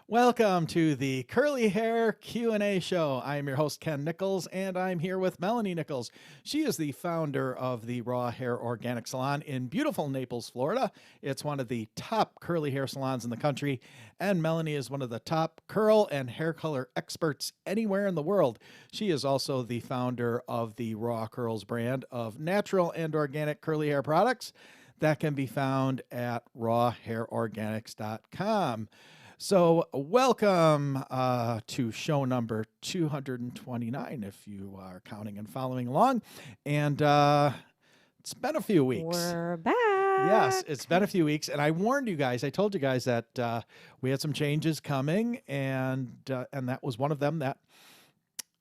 Welcome to the Curly Hair Q&A show. I am your host, Ken Nichols, and I'm here with Melanie Nichols. She is the founder of the Raw Hair Organic Salon in beautiful Naples, Florida. It's one of the top curly hair salons in the country, and Melanie is one of the top curl and hair color experts anywhere in the world. She is also the founder of the Raw Curls brand of natural and organic curly hair products that can be found at rawhairorganics.com. So, welcome to show number 229, if you are counting and following along. And it's been a few weeks. We're back. Yes, it's been a few weeks. And I warned you guys, I told you guys that we had some changes coming, and that was one of them, that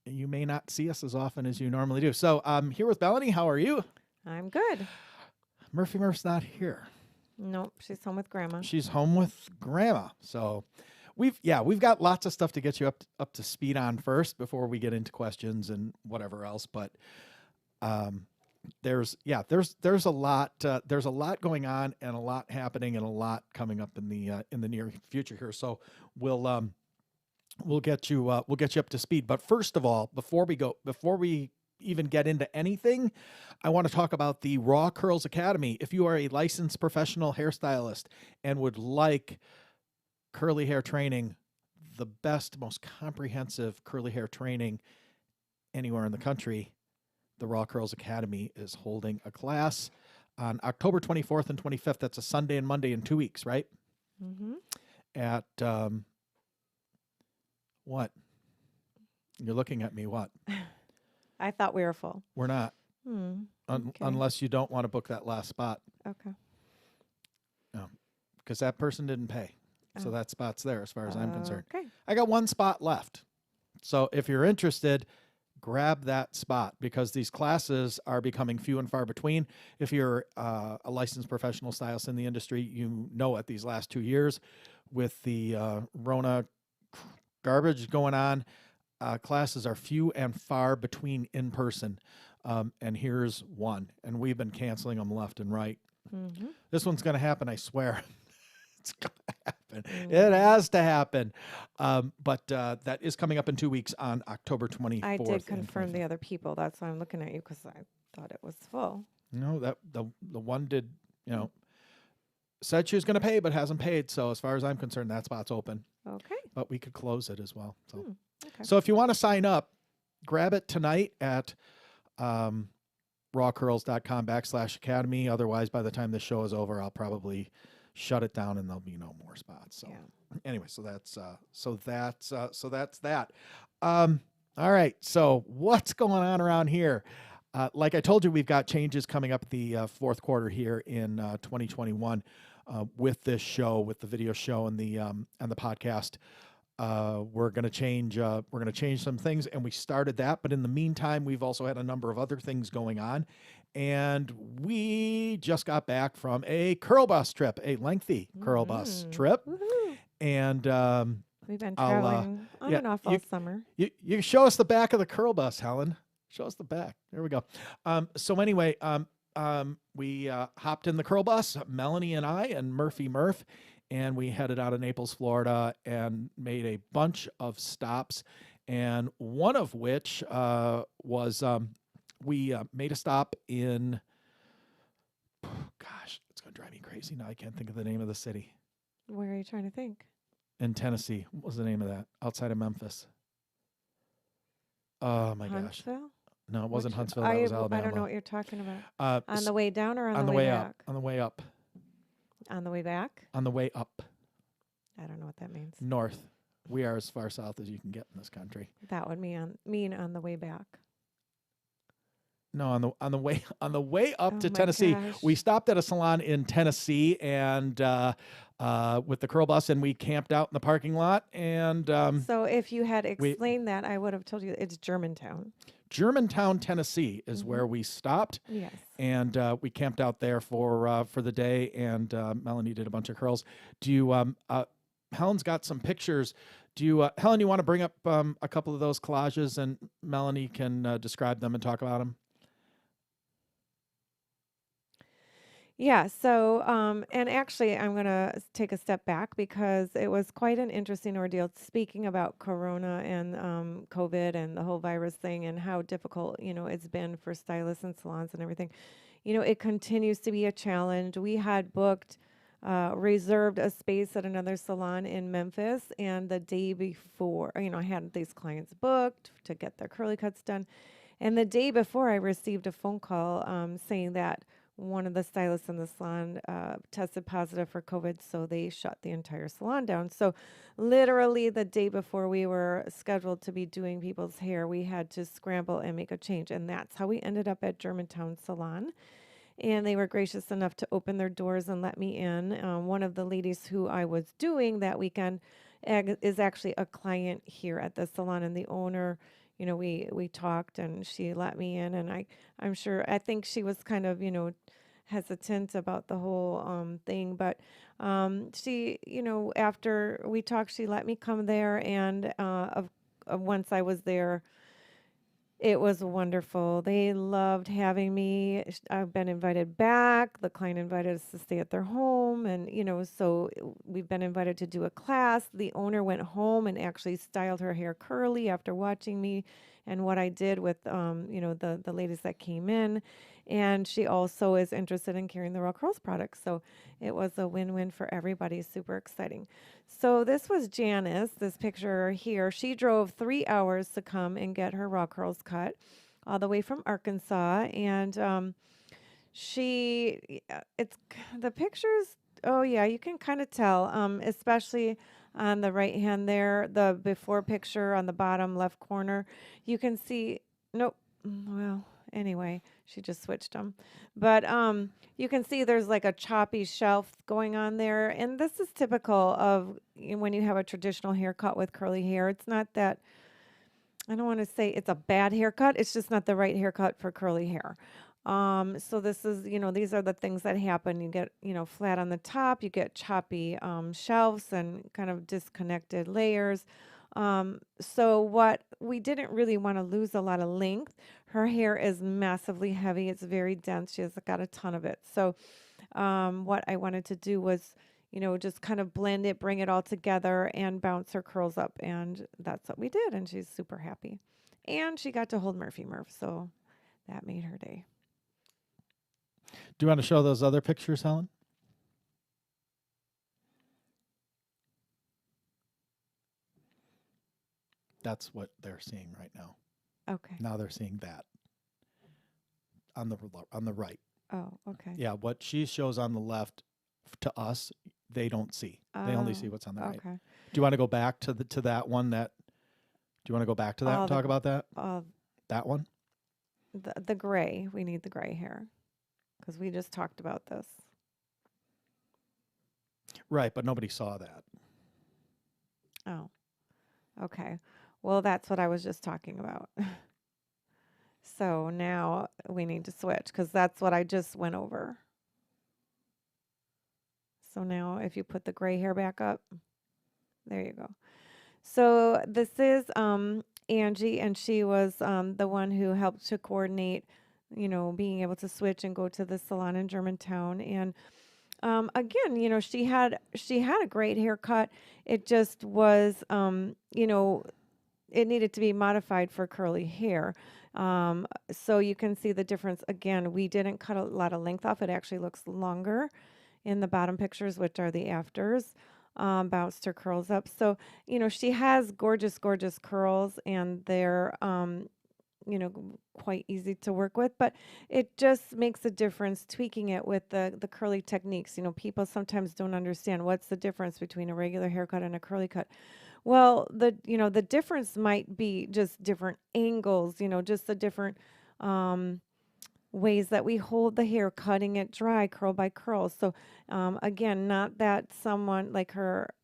you may not see us as often as you normally do. So, I'm here with Melanie. How are you? I'm good. Murph's not here. Nope, she's home with Grandma. She's home with Grandma. So we've got lots of stuff to get you up to speed on first before we get into questions and whatever else. But there's a lot going on, and a lot happening, and a lot coming up in the near future here. So we'll get you up to speed. But first of all, before we even get into anything, I want to talk about the Raw Curls Academy. If you are a licensed professional hairstylist and would like curly hair training, the best, most comprehensive curly hair training anywhere in the country, the Raw Curls Academy is holding a class on October 24th and 25th. That's a Sunday and Monday in 2 weeks, right? Mm-hmm. At what? You're looking at me, what? I thought we were full. We're not. Okay. Unless you don't want to book that last spot. Okay. No, because that person didn't pay. So that spot's there as far as I'm concerned. Okay. I got one spot left. So if you're interested, grab that spot, because these classes are becoming few and far between. If you're a licensed professional stylist in the industry, you know it, these last 2 years with the Rona garbage going on, classes are few and far between in person. And here's one. And we've been canceling them left and right. Mm-hmm. This one's going to happen, I swear. It's going to happen. It has to happen. But that is coming up in 2 weeks on October 24th. I did confirm the other people. That's why I'm looking at you, because I thought it was full. No, that the one did, said she was going to pay, but hasn't paid. So as far as I'm concerned, that spot's open. Okay. But we could close it as well. So, Okay. So if you want to sign up, grab it tonight at rawcurls.com/academy. Otherwise, by the time this show is over, I'll probably shut it down and there'll be no more spots. So anyway, so that's that. All right. So what's going on around here? Like I told you, we've got changes coming up the fourth quarter here in 2021 with this show, with the video show and the podcast. We're going to change some things, and we started that. But in the meantime, we've also had a number of other things going on, and we just got back from a curl bus trip, a lengthy curl bus trip. Woo-hoo. And We've been traveling on and off all summer. You show us the back of the curl bus, Helen. Show us the back. There we go. So anyway, we hopped in the curl bus, Melanie and I and Murph, and we headed out of Naples, Florida, and made a bunch of stops. And one of which was we made a stop in, gosh, it's going to drive me crazy now. I can't think of the name of the city. Where are you trying to think? In Tennessee. What was the name of that? Outside of Memphis. Oh, my gosh. Huntsville? No, it wasn't Huntsville. That was Alabama. I don't know what you're talking about. On the way down or on the way back? On the way up. On the way back? On the way up. I don't know what that means. North. We are as far south as you can get in this country. That would mean on the way back. No, on the way up to my Tennessee. gosh. We stopped at a salon in Tennessee and with the curl bus, and we camped out in the parking lot. And so if you had explained that, I would have told you it's Germantown. Germantown, Tennessee is where we stopped. Yes. And we camped out there for the day, and Melanie did a bunch of curls. Do you Helen's got some pictures. Do you Helen, you want to bring up a couple of those collages, and Melanie can describe them and talk about them? Yeah, so and actually I'm going to take a step back because it was quite an interesting ordeal speaking about corona and COVID and the whole virus thing and how difficult, it's been for stylists and salons and everything. It continues to be a challenge. We had booked reserved a space at another salon in Memphis, and the day before, I had these clients booked to get their curly cuts done. And the day before, I received a phone call saying that one of the stylists in the salon tested positive for COVID, so they shut the entire salon down. So, literally, the day before we were scheduled to be doing people's hair, we had to scramble and make a change. And that's how we ended up at Germantown Salon. And they were gracious enough to open their doors and let me in. One of the ladies who I was doing that weekend is actually a client here at the salon, and the owner, we talked, and she let me in, and I think she was kind of, hesitant about the whole thing, but she, after we talked, she let me come there, and once I was there, it was wonderful. They loved having me. I've been invited back. The client invited us to stay at their home. And, so we've been invited to do a class. The owner went home and actually styled her hair curly after watching me and what I did with, the ladies that came in. And she also is interested in carrying the Raw Curls product. So it was a win-win for everybody. Super exciting. So this was Janice, this picture here. She drove 3 hours to come and get her raw curls cut all the way from Arkansas. And it's the pictures, oh yeah, you can kind of tell, especially on the right hand there, the before picture on the bottom left corner. You can see, nope, well, anyway, she just switched them. But you can see there's like a choppy shelf going on there. And this is typical of when you have a traditional haircut with curly hair. It's not that, I don't want to say it's a bad haircut. It's just not the right haircut for curly hair. So this is, these are the things that happen. You get, flat on the top, you get choppy shelves and kind of disconnected layers. So what we didn't really want to lose a lot of length. Her hair is massively heavy. It's very dense. She has got a ton of it. So what I wanted to do was, just kind of blend it, bring it all together, and bounce her curls up. And that's what we did. And she's super happy. And she got to hold Murphy Murph. So that made her day. Do you want to show those other pictures, Helen? That's what they're seeing right now. Okay. Now they're seeing that on the right. Oh, okay. Yeah, what she shows on the left to us, they don't see. They only see what's on the right. Okay. Do you want to go back to that one that? Do you want to go back to that and talk about that? That one. The gray. We need the gray hair because we just talked about this. Right, but nobody saw that. Oh, okay. Well, that's what I was just talking about. So now we need to switch because that's what I just went over. So now if you put the gray hair back up, there you go. So this is Angie, and she was the one who helped to coordinate, being able to switch and go to the salon in Germantown. And again, she had a great haircut. It just was, it needed to be modified for curly hair. So you can see the difference. Again, we didn't cut a lot of length off. It actually looks longer in the bottom pictures, which are the afters. Bounced her curls up. So, she has gorgeous, gorgeous curls, and they're, quite easy to work with, but it just makes a difference tweaking it with the curly techniques. People sometimes don't understand what's the difference between a regular haircut and a curly cut. Well, the difference might be just different angles, just the different ways that we hold the hair, cutting it dry, curl by curl. So, again, not that someone like her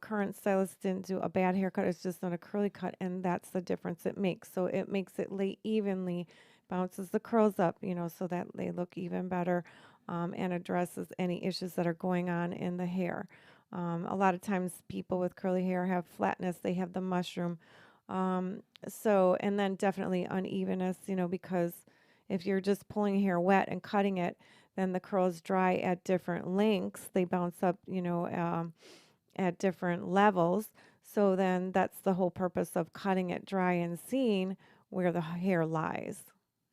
current stylist didn't do a bad haircut, it's just not a curly cut, and that's the difference it makes. So, it makes it lay evenly, bounces the curls up, so that they look even better, and addresses any issues that are going on in the hair. A lot of times people with curly hair have flatness, they have the mushroom. And then definitely unevenness, because if you're just pulling hair wet and cutting it, then the curls dry at different lengths. They bounce up, at different levels. So then that's the whole purpose of cutting it dry and seeing where the hair lies.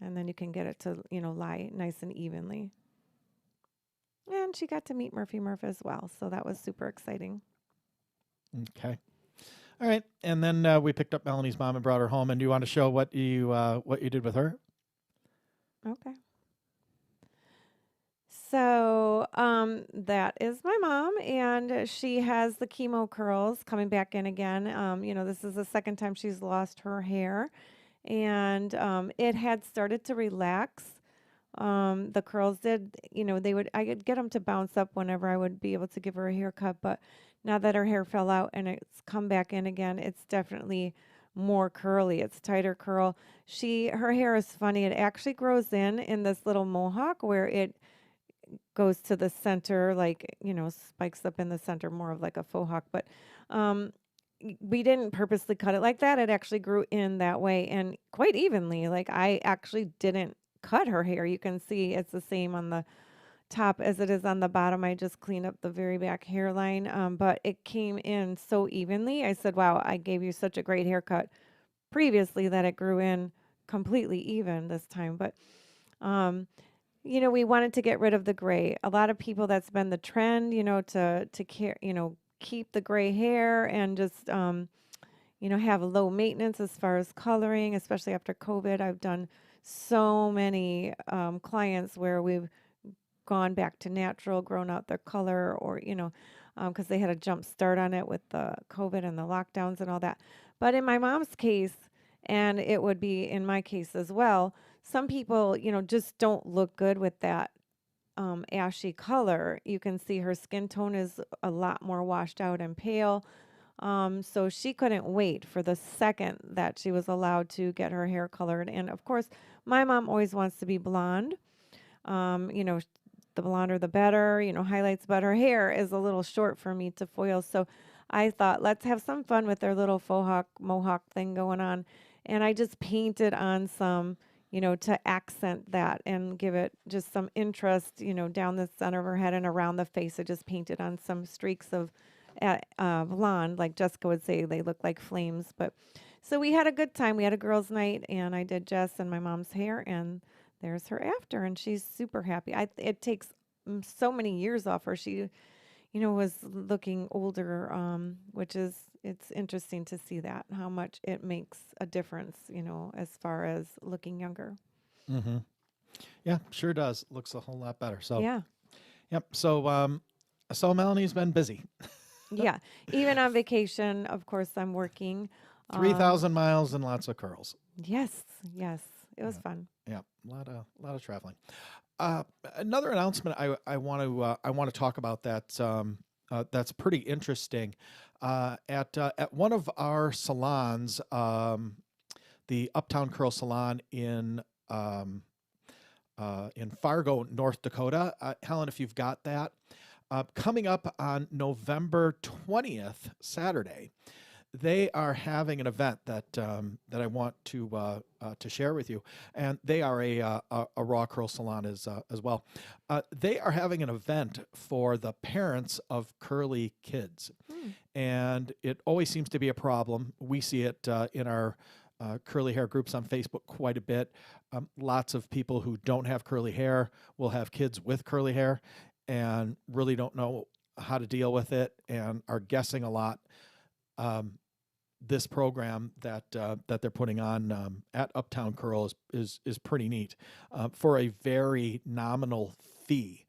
And then you can get it to, lie nice and evenly. And she got to meet Murphy Murph as well. So that was super exciting. Okay. All right. And then we picked up Melanie's mom and brought her home. And do you want to show what you did with her? Okay. So that is my mom, and she has the chemo curls coming back in again. This is the second time she's lost her hair, and it had started to relax. The curls did, I could get them to bounce up whenever I would be able to give her a haircut, but now that her hair fell out and it's come back in again, it's definitely more curly. It's tighter curl. Her hair is funny. It actually grows in this little mohawk where it goes to the center, like, spikes up in the center, more of like a faux hawk. But um, we didn't purposely cut it like that. It actually grew in that way and quite evenly. Like, I actually didn't cut her hair. You can see it's the same on the top as it is on the bottom. I just cleaned up the very back hairline, but it came in so evenly. I said, wow, I gave you such a great haircut previously that it grew in completely even this time. But we wanted to get rid of the gray. A lot of people, that's been the trend, to care, keep the gray hair and just have low maintenance as far as coloring, especially after COVID. I've done so many clients where we've gone back to natural, grown out their color, or because they had a jump start on it with the COVID and the lockdowns and all that. But in my mom's case, and it would be in my case as well, some people, just don't look good with that ashy color. You can see her skin tone is a lot more washed out and pale. So she couldn't wait for the second that she was allowed to get her hair colored. And of course, my mom always wants to be blonde. Um, you know, the blonder the better, highlights, but her hair is a little short for me to foil. So I thought, let's have some fun with their little faux hawk mohawk thing going on. And I just painted on some, to accent that and give it just some interest, down the center of her head and around the face. I just painted on some streaks of blonde, like Jessica would say, they look like flames. But so we had a good time. We had a girls' night, and I did Jess and my mom's hair, and there's her after, and she's super happy. It takes so many years off her. She, was looking older, it's interesting to see that, how much it makes a difference, as far as looking younger. Mm-hmm. Yeah, sure does. Looks a whole lot better. So, Yeah. yep. So Melanie's been busy. Yeah. Even on vacation, of course, I'm working. Three Um, thousand miles and lots of curls. yes, yes. It was Yeah, fun. yeah, a lot of traveling. Another announcement I want to talk about that's pretty interesting. At one of our salons, the Uptown Curl Salon in Fargo, North Dakota. Helen, if you've got that, coming up on November 20th, Saturday, they are having an event that I want to share with you, and they are a raw curl salon as well. They are having an event for the parents of curly kids, Hmm. and it always seems to be a problem. We see it in our curly hair groups on Facebook quite a bit. Lots of people who don't have curly hair will have kids with curly hair, and really don't know how to deal with it, and are guessing a lot. Um, this program that they're putting on at Uptown Curl is pretty neat for a very nominal fee.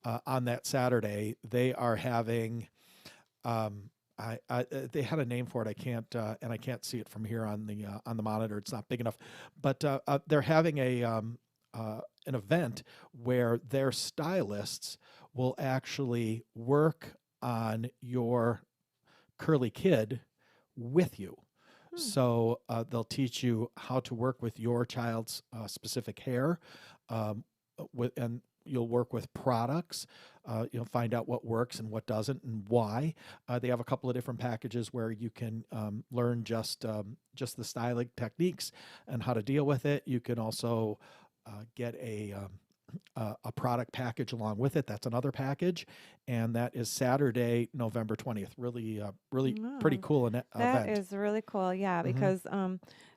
On that Saturday, they are having they had a name for it. I can't see it from here on the monitor. It's not big enough, but they're having an event where their stylists will actually work on your curly kid with you. Hmm. So they'll teach you how to work with your child's specific hair, and you'll work with products. You'll find out what works and what doesn't and why. They have a couple of different packages where you can learn just the styling techniques and how to deal with it. You can also get a product package along with it. That's another package, and that is Saturday, November 20th. Really, really pretty Oh, cool that event. is really cool. Yeah, Hmm. because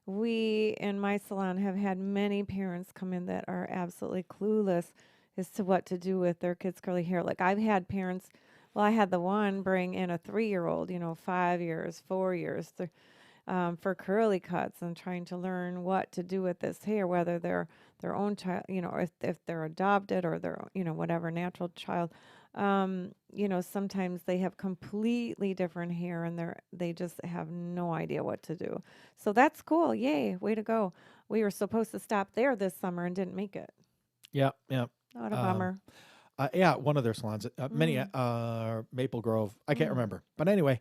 we in my salon have had many parents come in that are absolutely clueless as to what to do with their kids' curly hair. Like I've had parents, well, I had the one bring in a 3-year-old, 5 years, 4 years, for curly cuts and trying to learn what to do with this hair, whether they're their own child, or if they're adopted or their, whatever natural child. Sometimes they have completely different hair and they just have no idea what to do. So that's cool. Yay, way to go. We were supposed to stop there this summer and didn't make it. Yeah, yeah. What a Um, bummer. yeah, one of their salons, many, Mm, Maple Grove. I can't mm. remember, but anyway,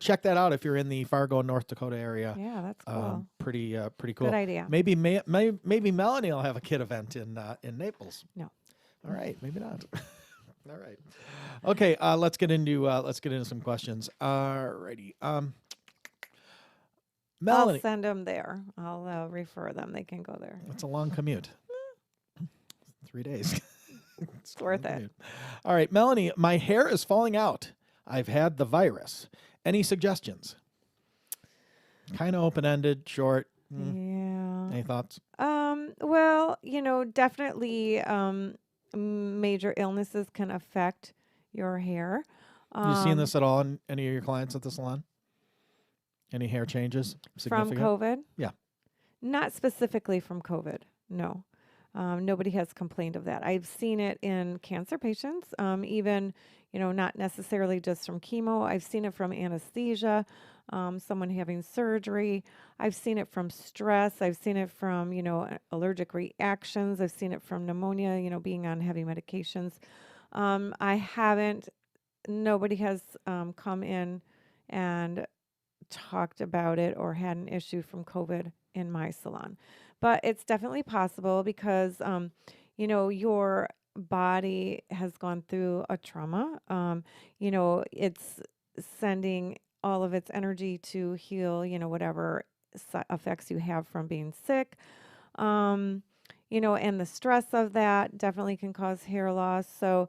check that out if you're in the Fargo, North Dakota area. Yeah, that's cool. Pretty Good cool. idea. Maybe Melanie will have a kid event in Naples. No. All right, maybe not. All right. Okay, let's get into some questions. All righty. I'll Melanie, send them there. I'll refer them. They can go there. it's a long commute. 3 days. It's worth it. Commute. All right, Melanie, my hair is falling out. I've had the virus. Any suggestions? Kind of open ended, short. Yeah. Any thoughts? Well, definitely major illnesses can affect your hair. You seen Um, this at all in any of your clients at the salon? Any hair changes? from Significant? COVID, Yeah. not specifically from COVID. No. Nobody has complained of that. I've seen it in cancer patients, even, not necessarily just from chemo. I've seen it from anesthesia, someone having surgery. I've seen it from stress. I've seen it from, allergic reactions. I've seen it from pneumonia, being on heavy medications. I haven't, nobody has come in and talked about it or had an issue from COVID in my salon. But it's definitely possible because, your body has gone through a trauma. It's sending all of its energy to heal, whatever effects you have from being sick. Um, and the stress of that definitely can cause hair loss. So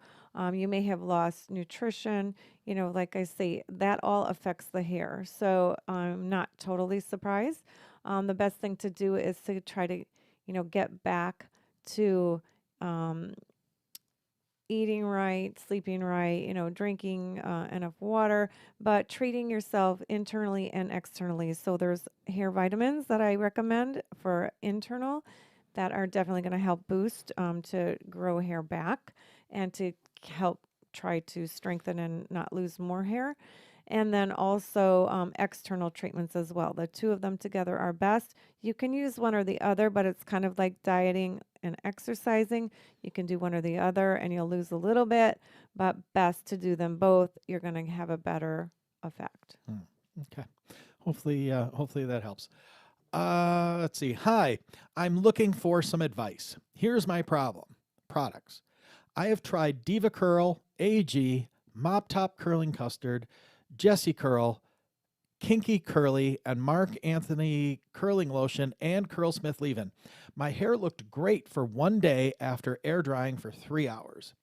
you may have lost nutrition. Like I say, that all affects the hair. So I'm not totally surprised. The best thing to do is to try to, get back to um, eating right, sleeping right, drinking enough water, but treating yourself internally and externally. So there's hair vitamins that I recommend for internal that are definitely going to help boost to grow hair back and to help try to strengthen and not lose more hair. And then also external treatments as well. The two of them together are best. You can use one or the other, but it's kind of like dieting and exercising. You can do one or the other and you'll lose a little bit, but best to do them both. You're going to have a better effect. Okay. Hopefully that helps. Let's see. Hi, I'm looking for some advice. Here's my problem. Products. I have tried Diva Curl, AG, Mop Top Curling Custard, Jessie Curl, Kinky Curly, and Mark Anthony Curling Lotion and Curlsmith Leave-In. My hair looked great for one day after air drying for 3 hours.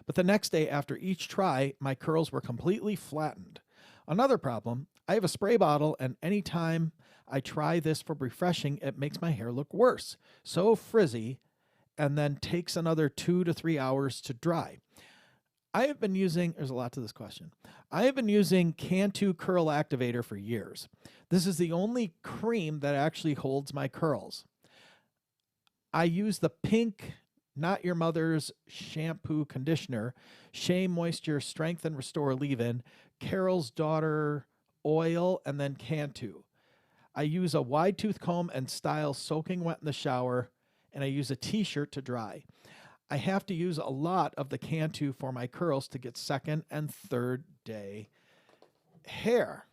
But the next day after each try, my curls were completely flattened. Another problem, I have a spray bottle, and anytime I try this for refreshing, it makes my hair look worse. So frizzy, and then takes another 2 to 3 hours to dry. I have been using, there's a lot to this question. I have been using Cantu Curl Activator for years. This is the only cream that actually holds my curls. I use the pink Not Your Mother's shampoo conditioner, Shea Moisture Strength and Restore Leave-In, Carol's Daughter oil, and then Cantu. I use a wide tooth comb and style soaking wet in the shower, and I use a t-shirt to dry. I have to use a lot of the Cantu for my curls to get second and third day hair.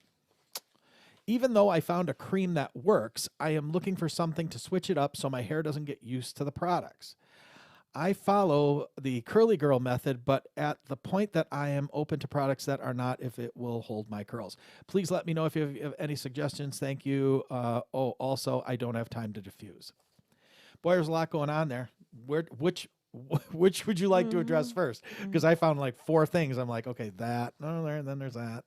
Even though I found a cream that works, I am looking for something to switch it up so my hair doesn't get used to the products. I follow the curly girl method, but at the point that I am open to products that are not if it will hold my curls. Please let me know if you have any suggestions. Thank you. Also, I don't have time to diffuse. Boy, there's a lot going on there. Which which would you like to address Mhm. first? Mhm. Because I found like 4 things. I'm like, okay, that, no, there, and then there's that.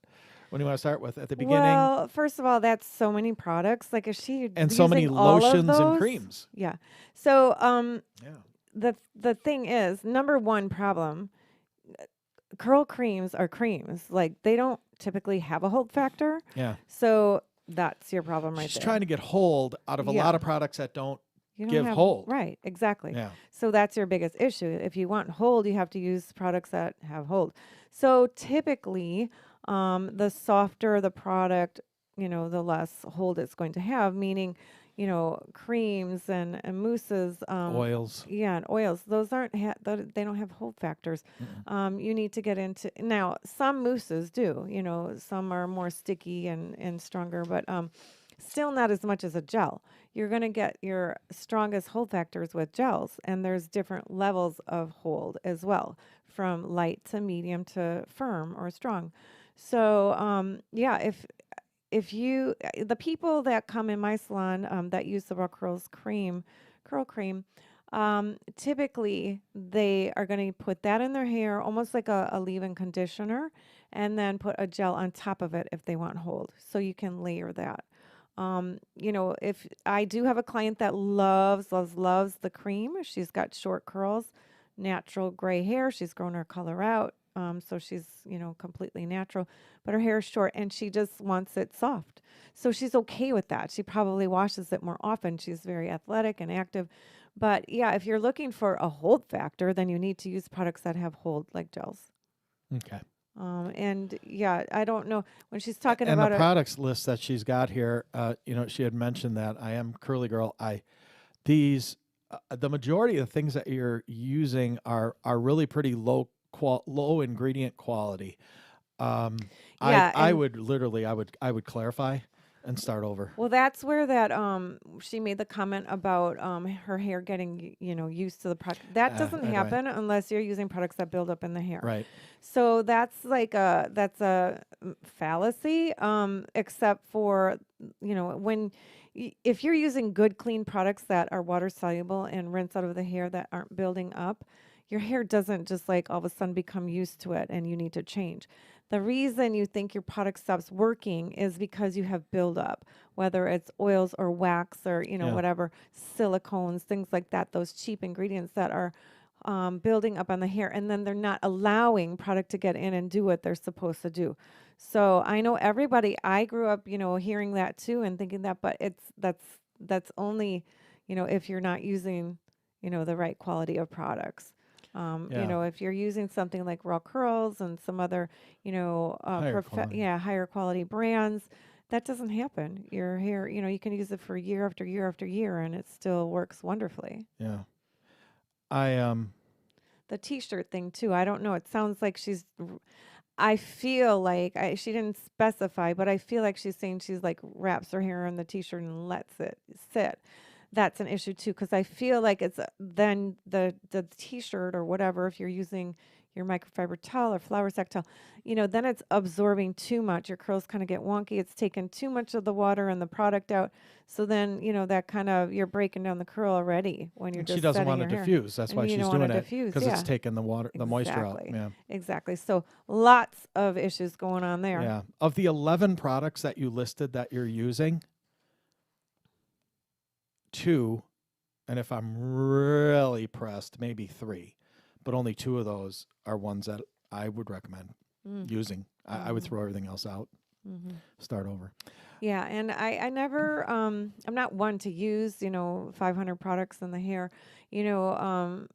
What do you want to start with at the beginning? Well, first of all, that's so many products. Like, is she And so many using all of lotions and those? creams. Yeah. So, Yeah. the thing is, number one problem, curl creams are creams. Like, they don't typically have a hold factor. Yeah. So that's your problem right She's trying there. to get hold out of a lot Yeah. of products that don't You don't give have, hold. right, exactly. Yeah. So that's your biggest issue. If you want hold, you have to use products that have hold. So typically, the softer the product, the less hold it's going to have, meaning, creams and mousses, Oils. yeah, and oils, those aren't, they don't have hold factors. Mm-mm. You need to get into, now, some mousses do, some are more sticky and stronger, but still not as much as a gel. You're going to get your strongest hold factors with gels, and there's different levels of hold as well, from light to medium to firm or strong. So, yeah, the people that come in my salon that use the Raw curl cream, typically they are going to put that in their hair, almost like a leave-in conditioner, and then put a gel on top of it if they want hold. So you can layer that. If I do have a client that loves the cream, she's got short curls, natural gray hair. She's grown her color out. So she's, completely natural, but her hair is short and she just wants it soft. So she's okay with that. She probably washes it more often. She's very athletic and active. But yeah, if you're looking for a hold factor, then you need to use products that have hold, like gels. Okay. And yeah, I don't know when she's talking And the about it. products list that she's got here, she had mentioned that I am curly girl. These the majority of the things that you're using are really pretty low ingredient quality. Yeah, I and would literally I would clarify and start over. well, that's where that she made the comment about her hair getting used to the product. That doesn't Right. happen unless you're using products that build up in the hair. Right. So that's a fallacy. Except for when if you're using good clean products that are water soluble and rinse out of the hair that aren't building up, your hair doesn't just like all of a sudden become used to it and you need to change. The reason you think your product stops working is because you have buildup, whether it's oils or wax or, Yeah. whatever, silicones, things like that, those cheap ingredients that are building up on the hair. And then they're not allowing product to get in and do what they're supposed to do. So I know everybody, I grew up, hearing that too and thinking that, but that's only, if you're not using, the right quality of products. Yeah. If you're using something like Raw Curls and some other, Higher quality. higher quality brands, that doesn't happen. Your hair, you can use it for year after year after year and it still works wonderfully. Yeah. I The t-shirt thing too, I don't know. It sounds like I feel like she didn't specify, but I feel like she's saying she's like wraps her hair in the t-shirt and lets it sit. That's an issue too, because I feel like it's then the t-shirt or whatever, if you're using your microfiber towel or flour sack towel, then it's absorbing too much. Your curls kind of get wonky. It's taken too much of the water and the product out. So then, that kind of, you're breaking down the curl already when you're and she just doesn't setting want to your hair. diffuse. That's And why you she's don't want to doing it diffuse. because it's Yeah, taking the moisture out. exactly. Yeah. Exactly. So lots of issues going on there. Yeah. Of the 11 products that you listed that you're using, 2, and if I'm really pressed, maybe 3, but only 2 of those are ones that I would recommend Mm. using. I would throw everything else out, Mm-hmm. start over. Yeah, and I never I'm not one to use 500 products in the hair. You know,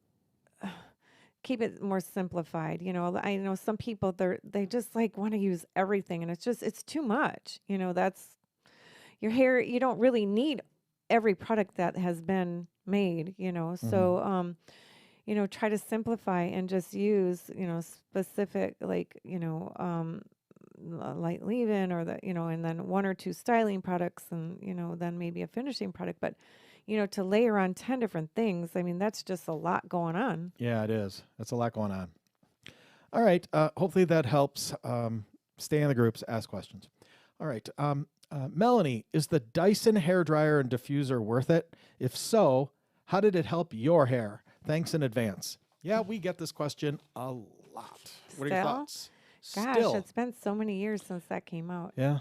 keep it more simplified. I know some people they just like want to use everything, and it's too much. That's your hair. You don't really need every product that has been made. So try to simplify and just use specific like light leave-in or and then 1 or 2 styling products and then maybe a finishing product, but to layer on 10 different things, I mean that's just a lot going on. Yeah, it is. That's a lot going on. All right. Hopefully that helps. Stay in the groups, ask questions. All right. Melanie, is the Dyson hairdryer and diffuser worth it? If so, how did it help your hair? Thanks in advance. Yeah, we get this question a lot. What are your Still? thoughts? Gosh, Still. it's been so many years since that came out. Yeah.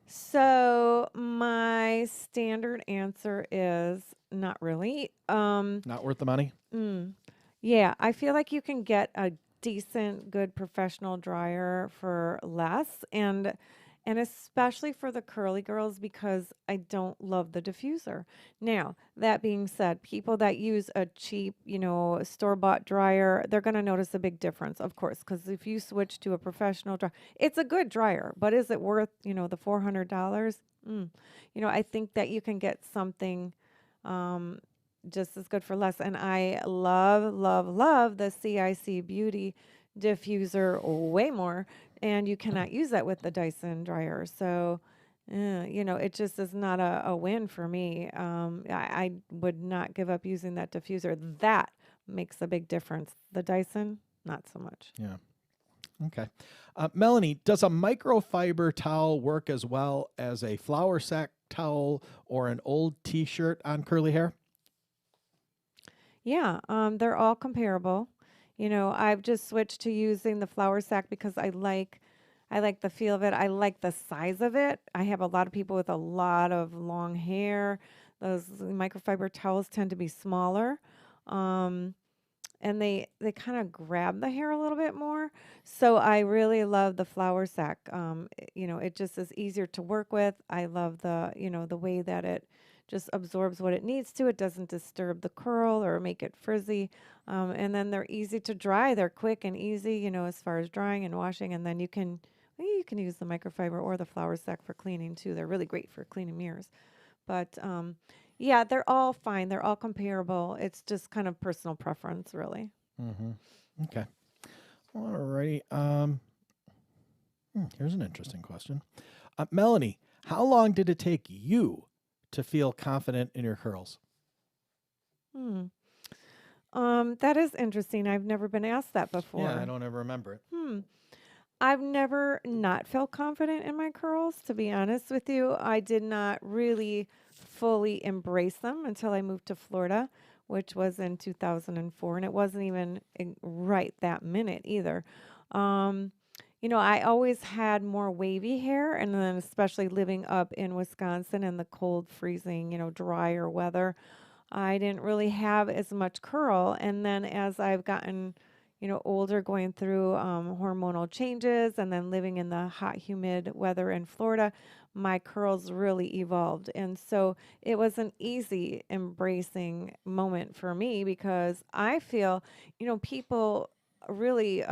So my standard answer is not really. Not worth the money? Mm, yeah, I feel like you can get a decent, good professional dryer for less, and especially for the curly girls because I don't love the diffuser. Now, that being said, people that use a cheap, store-bought dryer, they're going to notice a big difference, of course, because if you switch to a professional dryer, it's a good dryer, but is it worth, the $400? I think that you can get something um, just as good for less. And I love, love, love the CIC Beauty diffuser way more. And you cannot use that with the Dyson dryer. So, it just is not a win for me. I would not give up using that diffuser. That makes a big difference. The Dyson, not so much. Yeah. Okay. Melanie, does a microfiber towel work as well as a flour sack towel or an old t-shirt on curly hair? Yeah, they're all comparable. I've just switched to using the flour sack because I like the feel of it. I like the size of it. I have a lot of people with a lot of long hair. Those microfiber towels tend to be smaller. Um, and they kind of grab the hair a little bit more. So I really love the flour sack. It just is easier to work with. I love the way that it just absorbs what it needs to. It doesn't disturb the curl or make it frizzy. And then they're easy to dry. They're quick and easy, as far as drying and washing. And then you can use the microfiber or the flour sack for cleaning too. They're really great for cleaning mirrors. But yeah, they're all fine. They're all comparable. It's just kind of personal preference, really. Mm-hmm. Okay. All righty. Here's an interesting question. Melanie, how long did it take you to feel confident in your curls? Hmm. That is interesting. I've never been asked that Yeah, I before. don't ever remember it. Hmm. I've never not felt confident in my curls, to be honest with you. I did not really fully embrace them until I moved to Florida, which was in 2004, and it wasn't even right that minute either. Um, I always had more wavy hair, and then especially living up in Wisconsin in the cold, freezing, drier weather. I didn't really have as much curl. And then as I've gotten, older, going through hormonal changes and then living in the hot, humid weather in Florida, my curls really evolved. And so it was an easy embracing moment for me because I feel, people really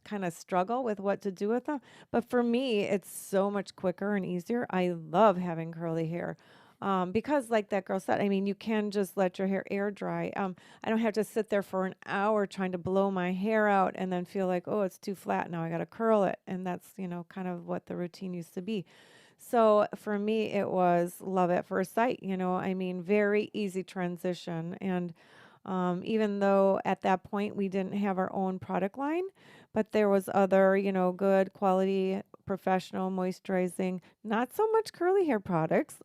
kind of struggle with what to do with them. But for me, it's so much quicker and easier. I love having curly hair. Because like that girl said, I mean, you can just let your hair air dry. I don't have to sit there for an hour trying to blow my hair out and then feel like, oh, it's too flat. Now I got to curl it. And that's, kind of what the routine used to be. So for me, it was love at first sight, I mean, very easy transition. And even though at that point we didn't have our own product line, but there was other, good quality, professional moisturizing, not so much curly hair products.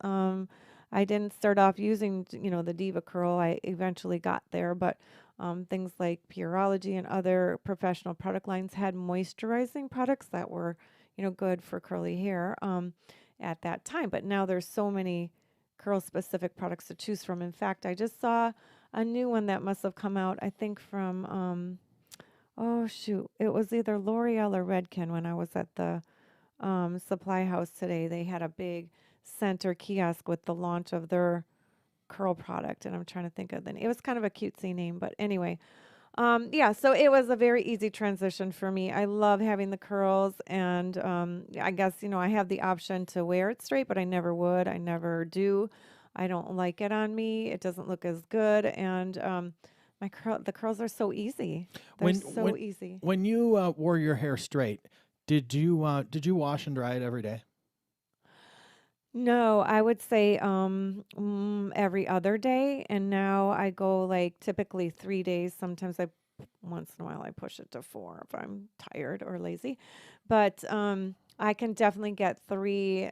I didn't start off using, the Diva Curl. I eventually got there, but things like Pureology and other professional product lines had moisturizing products that were, good for curly hair at that time. But now there's so many curl specific products to choose from. In fact, I just saw a new one that must have come out, I think from oh shoot, it was either L'Oreal or Redken when I was at the supply house today. They had a big center kiosk with the launch of their curl product, and I'm trying to think of the name. It was kind of a cutesy name, but anyway. Yeah, so it was a very easy transition for me. I love having the curls, and I guess, I have the option to wear it straight, but I never would. I never do. I don't like it on me. It doesn't look as good, and the curls are so easy. They're When so when easy. when you wore your hair straight, did you wash and dry it every day? No, I would say every other day, and now I go like typically 3 days. Sometimes once in a while I push it to four if I'm tired or lazy, but I can definitely get 3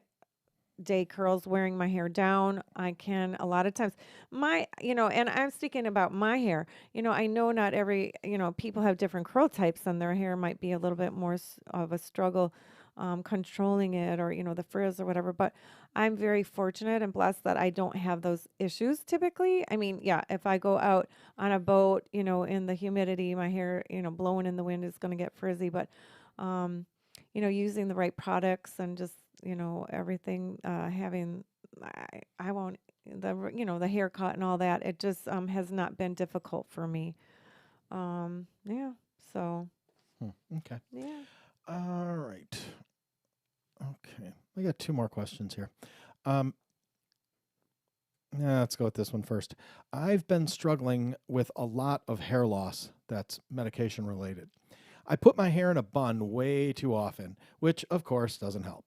day curls wearing my hair down. I can a lot of times and I'm speaking about my hair. I know not every, people have different curl types and their hair might be a little bit more of a struggle controlling it or, the frizz or whatever. But I'm very fortunate and blessed that I don't have those issues typically. I mean, yeah, if I go out on a boat, in the humidity, my hair, blowing in the wind is going to get frizzy. But, um, using the right products and just, everything, I won't, the haircut and all that, it just has not been difficult for me. Yeah. So, Okay. yeah. All right. Okay. We got two more questions here. Um, let's go with this one first. I've been struggling with a lot of hair loss that's medication related. I put my hair in a bun way too often, which of course doesn't help.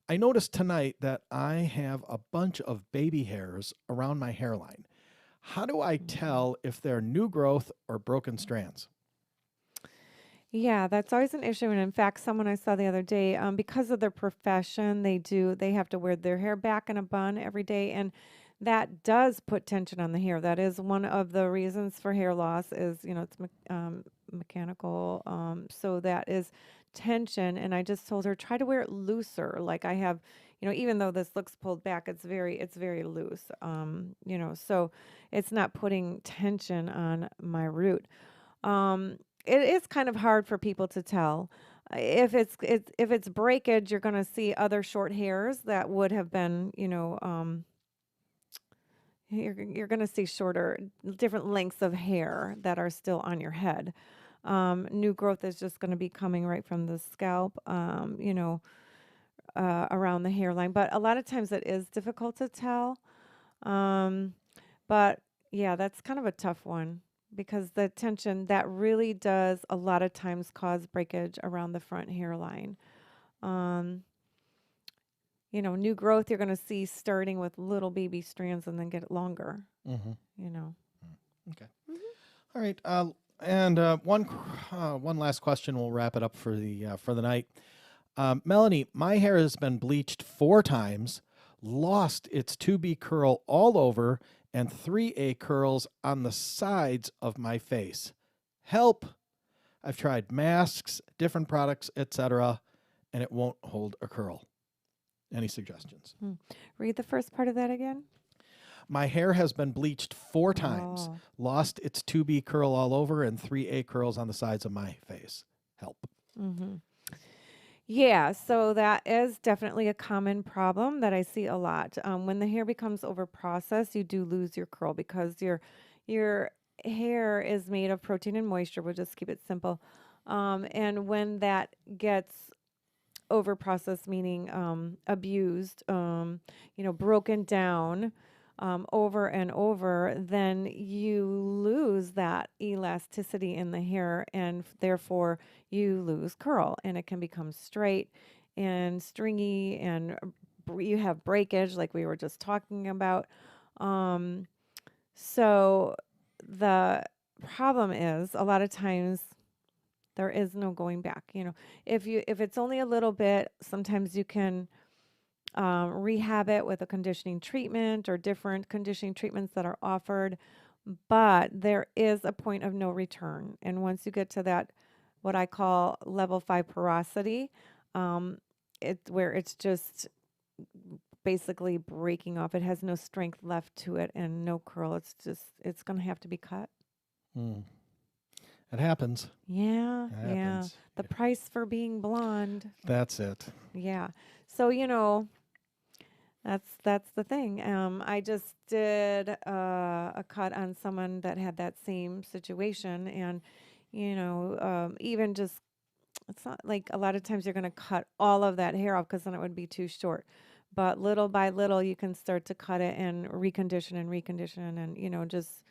I noticed tonight that I have a bunch of baby hairs around my hairline. How do I Mhm. tell if they're new growth or broken strands? Yeah, that's always an issue. And in fact, someone I saw the other day, because of their profession, they have to wear their hair back in a bun every day. And that does put tension on the hair. That is one of the reasons for hair loss is, it's mechanical. So that is tension. And I just told her, try to wear it looser. Like I have, even though this looks pulled back, it's very loose. So it's not putting tension on my root. It is kind of hard for people to tell. If it's breakage, you're going to see other short hairs that would have been, you're going to see shorter, different lengths of hair that are still on your head. New growth is just going to be coming right from the scalp, around the hairline. But a lot of times it is difficult to tell. Um, but yeah, that's kind of a tough one because the tension that really does a lot of times cause breakage around the front hairline. Um, New growth you're going to see starting with little baby strands and then get longer, Mm-hmm. you know. Okay. Mhm. All right. And one last question. We'll wrap it up for the night. Melanie, my hair has been bleached 4 times, lost its 2B curl all over, and 3A curls on the sides of my face. Help! I've tried masks, different products, etc., and it won't hold a curl. Any suggestions? Hmm. Read the first part of that again. My hair has been bleached 4 times, Oh. lost its 2B curl all over, and 3A curls on the sides of my face. Help. Mhm. Yeah, so that is definitely a common problem that I see a lot. When the hair becomes overprocessed, you do lose your curl because your hair is made of protein and moisture. We'll just keep it simple. And when that gets overprocessed, meaning abused, broken down over and over, then you lose that elasticity in the hair, and therefore you lose curl, and it can become straight and stringy, and you have breakage, like we were just talking about. Um, so the problem is a lot of times there is no going back. If it's only a little bit, sometimes you can rehab it with a conditioning treatment or different conditioning treatments that are offered. But there is a point of no return, and once you get to that, what I call level 5 porosity, um, where it's just basically breaking off. It has no strength left to it and no curl. It's going to have to be cut. Mm. It happens. Yeah, It yeah. happens. The price for being blonde. That's it. Yeah. So, that's the thing. I just did a cut on someone that had that same situation, and even just it's not like a lot of times you're going to cut all of that hair off because then it would be too short. But little by little, you can start to cut it and recondition, and just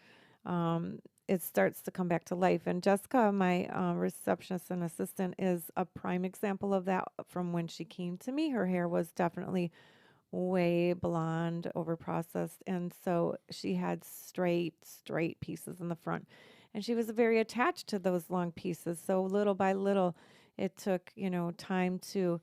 it starts to come back to life. And Jessica, my receptionist and assistant, is a prime example of that. From when she came to me, her hair was definitely way blonde, over processed, and so she had straight pieces in the front, and she was very attached to those long pieces. So little by little, it took time to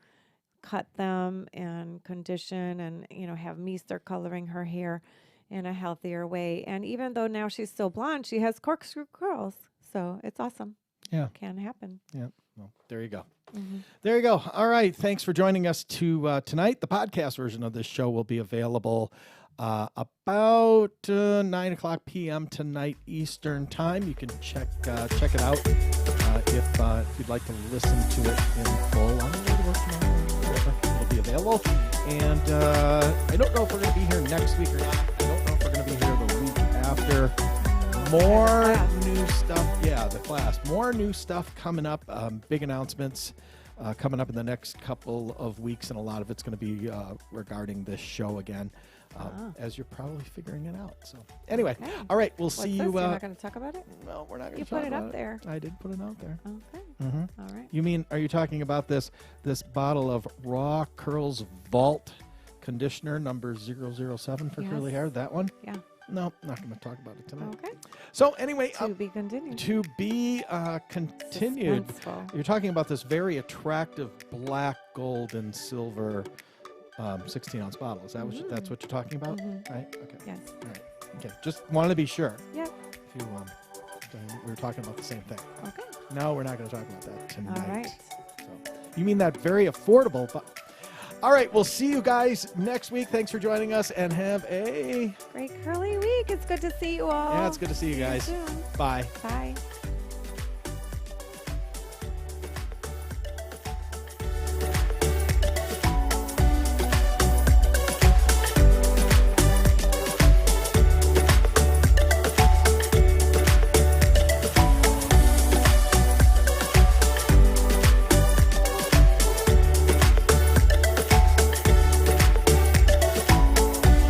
cut them and condition and, have me start coloring her hair in a healthier way. And even though now she's still blonde, she has corkscrew curls. So it's awesome. Yeah. Can happen. Yeah. Well, there you go. Mm-hmm. There you go. All right. Thanks for joining us tonight. The podcast version of this show will be available about 9:00 p.m. tonight Eastern time. You can check it out if you'd like to listen to it in full on the way to work tomorrow or whatever. It'll be available. And I don't know if we're going to be here next week or not. I don't know if we're going to be here the week after. More new stuff. Yeah, the class. More new stuff coming up. Big announcements coming up in the next couple of weeks, and a lot of it's going to be regarding this show again, as you're probably figuring it out. So anyway, Okay. All right, we'll see you. You're not going to talk about it? No, we're not going You to talk put it about up there. I did put it out there. Okay. Mm-hmm. All right. You mean, are you talking about this bottle of Raw Curls Vault Conditioner number 007 for curly Yes. hair? That one? Yeah. No, not going to talk about it tonight. Okay. So anyway, To be continued. to be continued. Suspenseful. You're talking about this very attractive black, gold, and silver 16-ounce bottle. Is that that's what you're talking about? Mm-hmm. Right? Okay. Yes. All right. Okay. Just wanted to be sure. Yep. If you, we were talking about the same thing. Okay. No, we're not going to talk about that tonight. All right. So, you mean that very affordable, but all right, we'll see you guys next week. Thanks for joining us, and have a Great curly week. It's good to see you all. yeah, it's good to see you See you guys. soon. Bye. Bye.